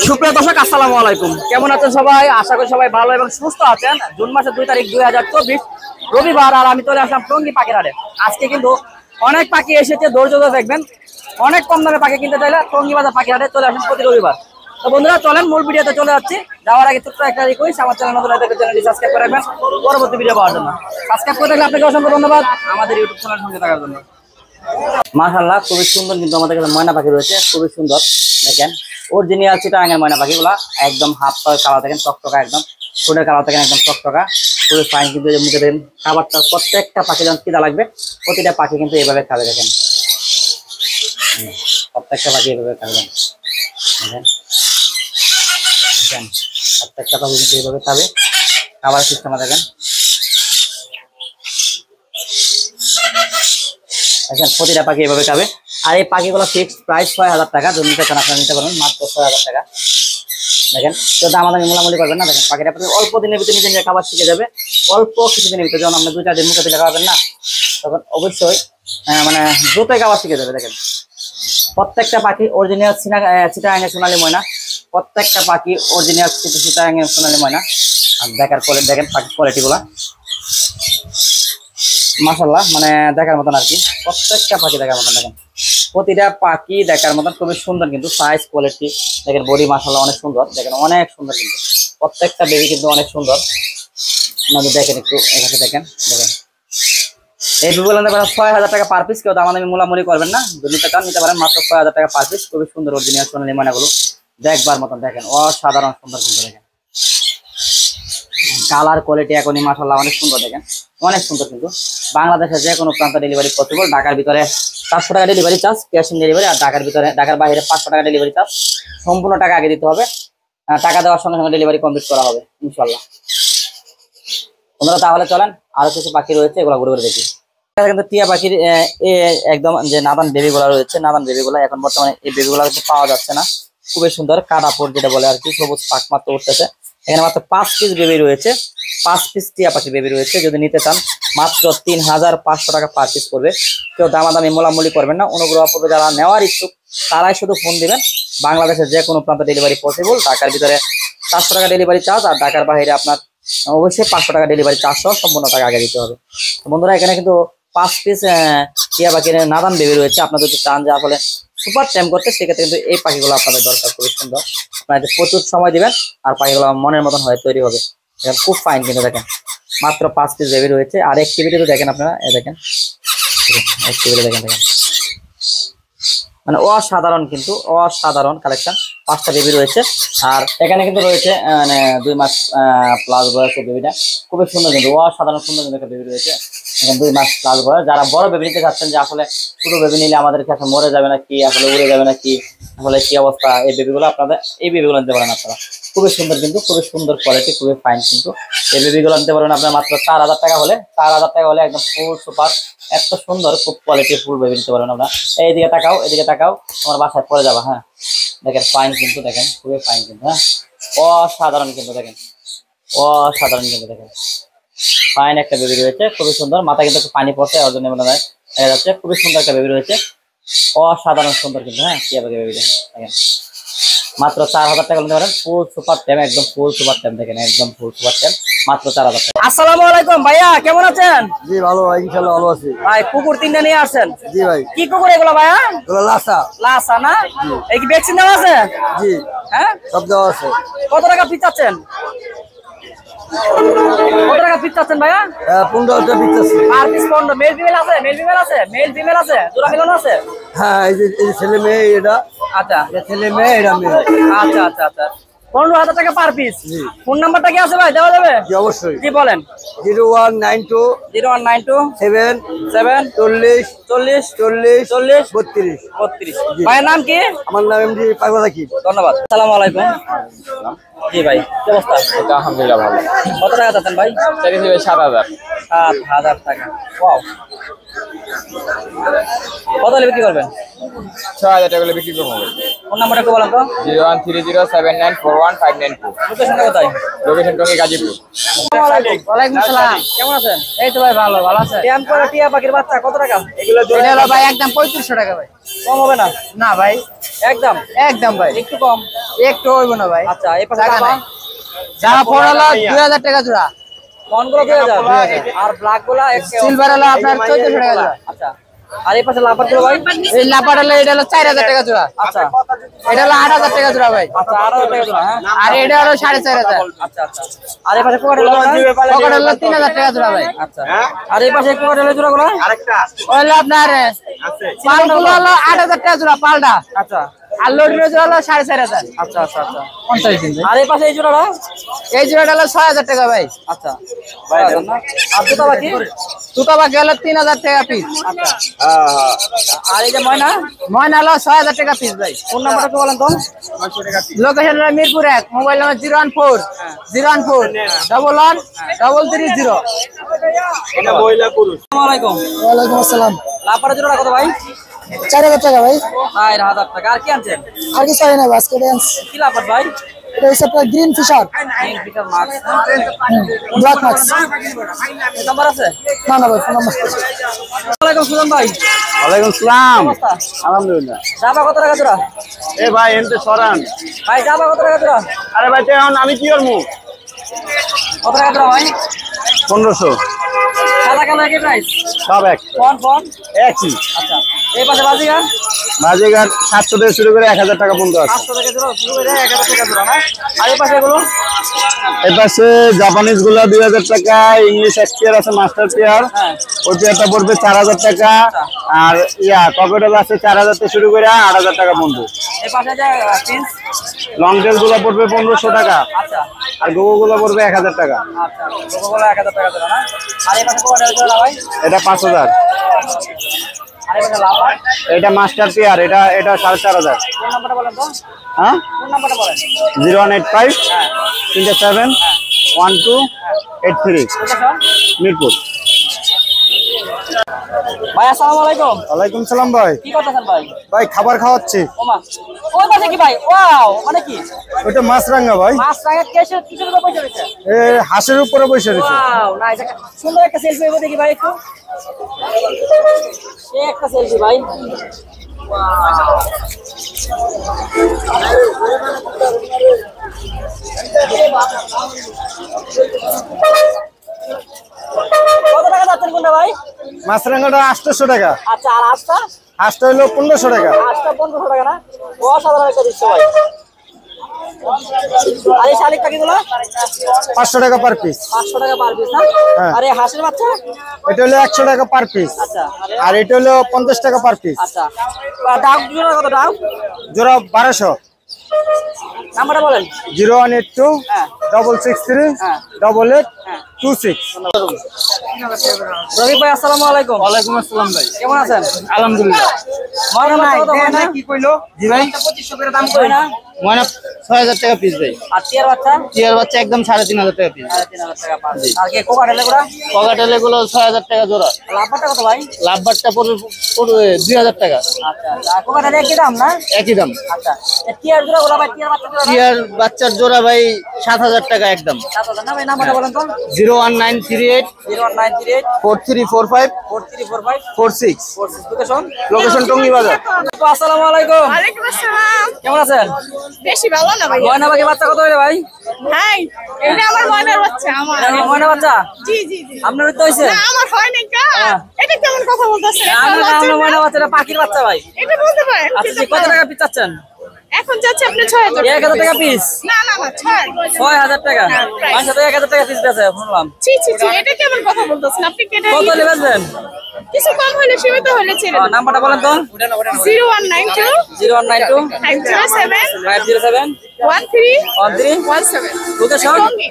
সুপ্রিয় দর্শক আসসালামু আলাইকুম, কেমন আছেন সবাই? আশা করি সবাই ভালো এবং সুস্থ আছেন। জুন মাসের 2 তারিখ 2024 রবিবার, আর আমি চলে আসলাম টঙ্গী পাখির হাটে। আজকে কিন্তু অনেক পাখি এসেছে, ধৈর্য ধরে দেখবেন। অনেক কম দামে পাখি কিনতে চাইলে টঙ্গী বাজার পাখির হাটে চলে আসেন প্রতি রবিবার। তো বন্ধুরা চলেন মূল ভিডিওতে চলে যাচ্ছি। যাওয়ার আগে ছোট্ট একটা রিকোয়েস্ট, আমার চ্যানেল নতুন হলে চ্যানেলটি সাবস্ক্রাইব করে রাখবেন পরবর্তী ভিডিও পাওয়ার জন্য। সাবস্ক্রাইব করে রাখলে আপনাকে অসংখ্য ধন্যবাদ আমাদের ইউটিউব চ্যানেলের সঙ্গে থাকার জন্য। মাশাআল্লাহ, খুবই সুন্দর কিন্তু আমাদের কাছে ময়না পাখি রয়েছে, খুবই সুন্দর। দেখেন অরিজিনাল চিটাগাঙের ময়না পাখিগুলা, একদম হাত পা কালার দেখেন চকচকা, একদম ফুলের কালার দেখেন একদম চকচকা, খুবই ফাইন। কিন্তু মুখে দেখেন খাবারটা প্রত্যেকটা পাখি যখন খিদা লাগবে প্রতিটা পাখি কিন্তু এইভাবে খাবে। দেখেন প্রত্যেকটা পাখি এইভাবে খাবে। দেখেন প্রত্যেকটা পাখি কিন্তু এইভাবে খাবে, খাবার সিস্টেম দেখেন। দেখেন প্রতিটা পাখি এভাবে খাবে। আর এই পাখিগুলো ফিক্সড প্রাইস 6000 টাকা। যদি নিতে চান আপনারা নিতে পারেন মাত্র 6000 টাকা। দেখেন তো দামাদামি মোলামুলি করবেন না। দেখেন পাখিটা আপনি অল্প দিনের ভিতরে নিজে নিজে খাবার শিখে যাবে। অল্প কিছুদিনের ভিতরে যখন আপনি 2-4 দিন মুখে দিলে খাওয়াবেন না, তখন অবশ্যই মানে দ্রুতই খাবার শিখে যাবে। দেখেন প্রত্যেকটা পাখি অরিজিনাল চিটাগাঙের সোনালী ময়না, প্রত্যেকটা পাখি অরিজিনাল চিটাগাঙের সোনালী ময়না। আর দেখার পরে দেখেন পাখির কোয়ালিটিগুলা মাশাআল্লাহ, মানে দেখার মতন আর কি। প্রত্যেকটা পাখি দেখার মতন। দেখেন প্রতিটা পাখি দেখার মতন, খুবই সুন্দর কিন্তু সাইজ কোয়ালিটি দেখেন, বডি মাশাআল্লাহ অনেক সুন্দর। দেখেন অনেক সুন্দর কিন্তু প্রত্যেকটা বেবি কিন্তু অনেক সুন্দর। আপনাদের দেখেন একটু এখানে দেখেন। দেখেন এই বেবিগুলো নিতে পারেন 6000 টাকা পার পিস। কেউ দামাদামি মোলামুলি করবেন না, যদি নিতে চান নিতে পারেন মাত্র 6000 টাকা পার পিস। খুবই সুন্দর অরিজিনাল সোনালী ময়নাগুলো দেখবার মতন। দেখেন অসাধারণ সুন্দর কিন্তু। দেখেন কালার কোয়ালিটি এখনই মাশাআল্লাহ অনেক সুন্দর। দেখেন অনেক সুন্দর কিন্তু। বাংলাদেশের যে কোনো প্রান্ত ডেলিভারি পসিবল। ঢাকার ভিতরে 400 টাকা delivery charge, cash on delivery. আর ঢাকার বাইরে 500 টাকা ডেলিভারি চার্জ। সম্পূর্ণ টাকা আগে দিতে হবে, টাকা দেওয়ার সঙ্গে সঙ্গে ডেলিভারি কমপ্লিট করা হবে ইনশাআল্লাহ। বন্ধুরা তাহলে চলেন, আরো কিছু পাখি রয়েছে, এগুলো ঘুরে ঘুরে দেখি। কিন্তু টিয়া পাখির একদম যে নাদান বেবিগুলো রয়েছে, নাদান বেবিগুলো এখন বর্তমানে এই বেবিগুলো কিন্তু পাওয়া যাচ্ছে না। খুবই সুন্দর কাটাপুর যেটা বলে আর কি, সবুজ পাক মাত্র উঠতেছে। এখানে মাত্র 5 পিস বেবি রয়েছে, 5 পিস টিয়া পাখি বেবি রয়েছে। যদি নিতে চান মাত্র 3500 টাকা পার পিস পড়বে। কেউ দামাদামি মোলামুলি করবেন না, অনুগ্রহ করবে যারা নেওয়ার ইচ্ছুক তারাই শুধু ফোন দিবেন। বাংলাদেশের যে কোনো প্রান্ত ডেলিভারি পসিবল। ঢাকার ভিতরে 400 টাকা ডেলিভারি চার্জ, আর ঢাকার বাইরে আপনার অবশ্যই 500 টাকা ডেলিভারি চার্জ সহ সম্পূর্ণ টাকা আগে দিতে হবে। বন্ধুরা এখানে কিন্তু 5 পিস টিয়া পাখির নাদান বেবি রয়েছে। আপনারা যদি চান যে আসলে সুপার টাইম করতে, সেক্ষেত্রে কিন্তু এই পাখিগুলো আপনাদের দরকার। খুবই সুন্দর, আপনারা প্রচুর সময় দিবেন আর পাখিগুলো মনের মতন হয়ে তৈরি হবে। খুব ফাইন কিন্তু। দেখেন মাত্র 5 পিস বেবি রয়েছে। আর অ্যাক্টিভিটি দেখেন আপনারা, দেখেন অ্যাক্টিভিটি দেখেন। দেখেন মানে অসাধারণ কিন্তু, অসাধারণ কালেকশন। 5টা বেবি রয়েছে। আর এখানে কিন্তু রয়েছে মানে 2 মাস প্লাস বয়সের বেবিটা, খুবই সুন্দর কিন্তু, অসাধারণ সুন্দর কিন্তু একটা বেবি রয়েছে। এখন 2 মাস প্লাস বয়স। যারা বড় বেবি নিতে চাচ্ছেন যে আসলে ছোট বেবি নিলে আমাদের কাছে মরে যাবে না কি, আসলে উড়ে যাবে না কি, আসলে কি অবস্থা, এই বেবিগুলো আপনাদের এই বেবিগুলো নিতে পারেন আপনারা। খুবই সুন্দর কিন্তু, খুবই সুন্দর কোয়ালিটি, খুবই ফাইন কিন্তু। এই বেবিগুলো নিতে পারবেন আপনারা মাত্র 4000 টাকা হলে। 4000 টাকা হলে একদম ফুল সুপার, এত সুন্দর খুব কোয়ালিটি ফুল বেবি নিতে পারবেন আপনারা। এইদিকে তাকাও, এদিকে তাকাও, তোমার বাসায় পড়ে যাবা। হ্যাঁ দেখেন ফাইন কিন্তু, দেখেন খুবই ফাইন কিন্তু। হ্যাঁ অসাধারণ কিন্তু, দেখেন অসাধারণ কিন্তু। দেখেন ফাইন একটা বেবি রয়েছে, খুবই সুন্দর। মাথা কিন্তু একটু পানি পড়ছে, ওর জন্য মনে হয় দেখা যাচ্ছে। খুবই সুন্দর একটা বেবি রয়েছে, অসাধারণ সুন্দর কিন্তু। হ্যাঁ টিয়া পাখি বেবিটা দেখেন মাত্র 4000 টাকা নিতে পারেন। ফুল সুপার টাইম, একদম ফুল সুপার টাইম। দেখেন একদম ফুল সুপার টাইম, মাত্র 4000 টাকা। আসসালামু আলাইকুম ভাইয়া, কেমন আছেন? জি ভালো ভাই, ইনশাআল্লাহ ভালো আছি ভাই কুকুর 3টা নিয়ে আসছেন? জি ভাই। কি কুকুর এগুলো ভাইয়া? এগুলো লাসা। লাসা না? এই কি ভ্যাকসিন দেওয়া আছে? জি হ্যাঁ সব দেওয়া আছে। কত টাকা পিস চাচ্ছেন? কত টাকা পিস চাচ্ছেন ভাইয়া? 15 টাকা পিস আছে। Per piece 15। মেল ফিমেল আছে? মেল ফিমেল আছে? মেল ফিমেল আছে? জোড়া মিলানো আছে? হ্যাঁ এই যে ছেলে মেয়ে, এটা আচ্ছা ছেলে মেয়ে, এটা মেয়ে। আচ্ছা আচ্ছা আচ্ছা 15000 টাকা পার পিস। ফোন নাম্বারটা কি আছে ভাই, দেওয়া যাবে? জি অবশ্যই। জি বলেন। 0192 0192 7 7 40 40 40 40 32 32। ভাইয়ের নাম কি? আমার নাম এমডি পাগলা থাকি। ধন্যবাদ। আসসালামু আলাইকুম। জি ভাই কি অবস্থা? আলহামদুলিল্লাহ ভালো। কত টাকা চাচ্ছেন ভাই? 7000। 7000 টাকা। ওয়াও কত হলে বিক্রি করবেন? 6000 টাকা করে বিক্রি করবো। ফোন নাম্বারটা একটু বলেন তো। 01307941592। লোকেশনটা কোথায়? লোকেশন টঙ্গী গাজীপুর। ওয়ালাইকুম আসসালাম। কেমন আছেন? এই তো ভাই ভালো আছেন। টিয়াম করে টিয়া পাখির বাচ্চা কত টাকা? এগুলো এটা হলো ভাই একদম 3500 টাকা ভাই। কম হবে না? না ভাই, একদম একদম ভাই, একটু কম। একটু হইব না ভাই। আচ্ছা এই পাশে টাকা জামা নাই। যারা পড়া হলো 2000 টাকা জোড়া, কোনগুলো 2000 আর ব্ল্যাক গুলা সিলভার হলো আপনার 1400 টাকা জোড়া। আচ্ছা আর এই পাশে লাপার গুলো ভাই? এই লাপাট হলো এটা হলো 4000 টাকা জোড়া। আচ্ছা এটা হলো 8000 টাকা জোড়া ভাই। আচ্ছা 8000 টাকা জোড়া। হ্যাঁ আর এটা হলো 4500। আচ্ছা আচ্ছা আর এই পাশে কোকাটেল পকেট হলো 3000 টাকা জোড়া ভাই। আচ্ছা আর এই পাশে কোকাটেলের জোড়া গুলো? ওই হলো আপনার পালগুলো হলো 8000 টাকা জোড়া পালটা। আচ্ছা আর লোডিনের জোড়া হলো 4500। আচ্ছা আচ্ছা আচ্ছা 50 দিন ভাই। আর এই পাশে এই জোড়াটা? এই জোড়াটা হলো 6000 টাকা ভাই। আচ্ছা আর দুটো বাকি? দুটো বাকি হলো 3000 টাকা পিস। আচ্ছা আর এই যে ময়না? ময়না হলো 6000 টাকা পিস ভাই। ফোন নাম্বারটা একটু বলেন তো। লোকেশন হলো মিরপুর 1, মোবাইল নাম্বার 014 এটা মহিলা পুরুষ। আসসালামু আলাইকুম। ওয়ালাইকুম আসসালাম। লাপারের জোড়া কত ভাই? 4000 টাকা ভাই। 4000 টাকা। আর কি আনছেন? আর কি চাই না বাস্কেট ড্যান্স। কি লাপার ভাই? এটা হচ্ছে আপনার green fisher, Peter marks. Black marks. Number আছে? না না ভাই, ফোন নাম্বার। আসসালামু আলাইকুম সুজন ভাই। ওয়ালাইকুম আসসালাম। অবস্থা? আলহামদুলিল্লাহ। জাবা কত টাকা জোড়া? এ ভাই এনতে সরান। ভাই জাবা কত টাকা জোড়া? আরে ভাই তো এখন আমি কি করবো? কত টাকা জোড়া ভাই? 1500 সাদা কালো একই প্রাইস? সব এক ফোন ফোন? একই। আচ্ছা এই পাশে বাজিগার? বাজিঘাট 700 থেকে শুরু করে 1000 টাকা পর্যন্ত আছে। 500 টাকা জোড়া শুরু করে 1000 টাকা জোড়া না? আর এই পাশে এগুলো? এর পাশে জাপানিজ গুলা 2000 টাকা, ইংলিশ এক্সপিয়ার আছে মাস্টার পেয়ার, হ্যাঁ ওই পেয়ারটা পড়বে 4000 টাকা। আর ককেটেল আছে 4000 থেকে শুরু করে 8000 টাকা পর্যন্ত। এই পাশে যে প্রিন্স? লং টেল গুলা পড়বে 1500 টাকা, আচ্ছা আর গোগো গুলা পড়বে 1000 টাকা। আচ্ছা ওগুলো 1000 টাকা জোড়া না? আর এই পাশে কোয়াটার জোড়া ভাই? এটা 5000। আর এই পাশে লাপার? এটা মাস্টার পেয়ার, এটা 4500। ফোন নাম্বারটা বলেন তো। হ্যাঁ ফোন নাম্বারটা বলেন। 0185 37 1283 লোকেশন? মিরপুর। ভাই আসসালামু আলাইকুম। ওয়ালাইকুম সালাম ভাই। কি করতেছেন ভাই? ভাই খাবার খাওয়াচ্ছি। ওমা ওই পাশে কি ভাই? ওয়াও মানে কি? ওইটা মাছরাঙ্গা ভাই, মাছ রাঙা কেসে কিসের উপর বসে রয়েছে? এ হাঁসের উপরে বসে রয়েছে। Wow nice. সুন্দর একটা সেলফি হবে দেখি ভাই একটু। সে একটা সেলফি ভাই। কত টাকা যাচ্ছেন কোনটা ভাই? মাছরাঙ্গাটা 800 টাকা, আচ্ছা আর হাঁসটা? হাঁসটা হলো 1500 টাকা। হাঁসটা 1500 টাকা না? অসাধারণ একটা দৃশ্য ভাই। আর এই শালিক পাখিগুলো? 500 টাকা পার পিস। 500 টাকা পার পিস না? হ্যাঁ। আর এই হাঁসের বাচ্চা? এটা হলো 100 টাকা পার পিস, আচ্ছা আর এটা হলো 50 টাকা পার পিস। আচ্ছা আর ডাক জোড়া কত ডাক? জোড়া 1200। নাম্বারটা বলেন। 0182 হ্যাঁ 663 হ্যাঁ 8826। রফিক ভাই আসসালামু আলাইকুম। ওয়ালাইকুম আসসালাম ভাই। কেমন আছেন? আলহামদুলিল্লাহ। ময়না নাই দেন না? কি কইলো? জি ভাই, 2500 করে দাম কই না? ময়না 6000 টাকা পিস ভাই। আর টিয়ার বাচ্চা? টিয়ার বাচ্চা একদম 3500 টাকা পিস। 3500 টাকা পার পিস। আর কি কোকাটেলে গুড়া? পকেটেলে গুলো 6000 টাকা জোড়া। লাভবারটা কত ভাই? লাভবারটা পড়বে 2000 টাকা। আচ্ছা আচ্ছা কোকাটেলে কি দাম না? একই দাম। আচ্ছা টিয়ার জোড়া গুলা ভাই টিয়ার বাচ্চা জোড়া? টিয়ার বাচ্চার জোড়া ভাই 7000 টাকা একদম। 7000 না ভাই? নাম্বারটা বলেন তো। 01938 01938 4345 4345 46। 46 লোকেশন? লোকেশন টঙ্গী বাজার। আসসালামু আলাইকুম। ওয়ালাইকুম আসসালাম। কেমন আছেন? বেশি ভালো না ভাই। ময়না পাখি বাচ্চা কত হইলে ভাই? হাই, এটা আমার ময়নার বাচ্চা আমার। এটা কি ময়না বাচ্চা? জি জি জি। আপনার তো হইছে? না আমার হয় নাই কা। হ্যাঁ। এটা কেমন কথা বলতেছেন? আমরা ময়না বাচ্চা, এটা পাখির বাচ্চা ভাই। এটা বলতে পারেন। আচ্ছা ঠিক, কত টাকা পিস চাচ্ছেন? এখন যাচ্ছে আপনি 6000 1000 টাকা পিস? না না না 6000 টাকা? হ্যাঁ, price। আচ্ছা তো 1000 টাকা পিস বেচে শুনলাম। জি জি জি, এটা কেমন কথা বলতেছেন? আপনি কেটে কত হলে বেচবেন? কিছু কম হলে সীমিত হলে ছেড়ে দেন। নাম্বারটা বলেন তো। 0192 0192 507 507 13 13 17 লোকেশন? সঙ্গে।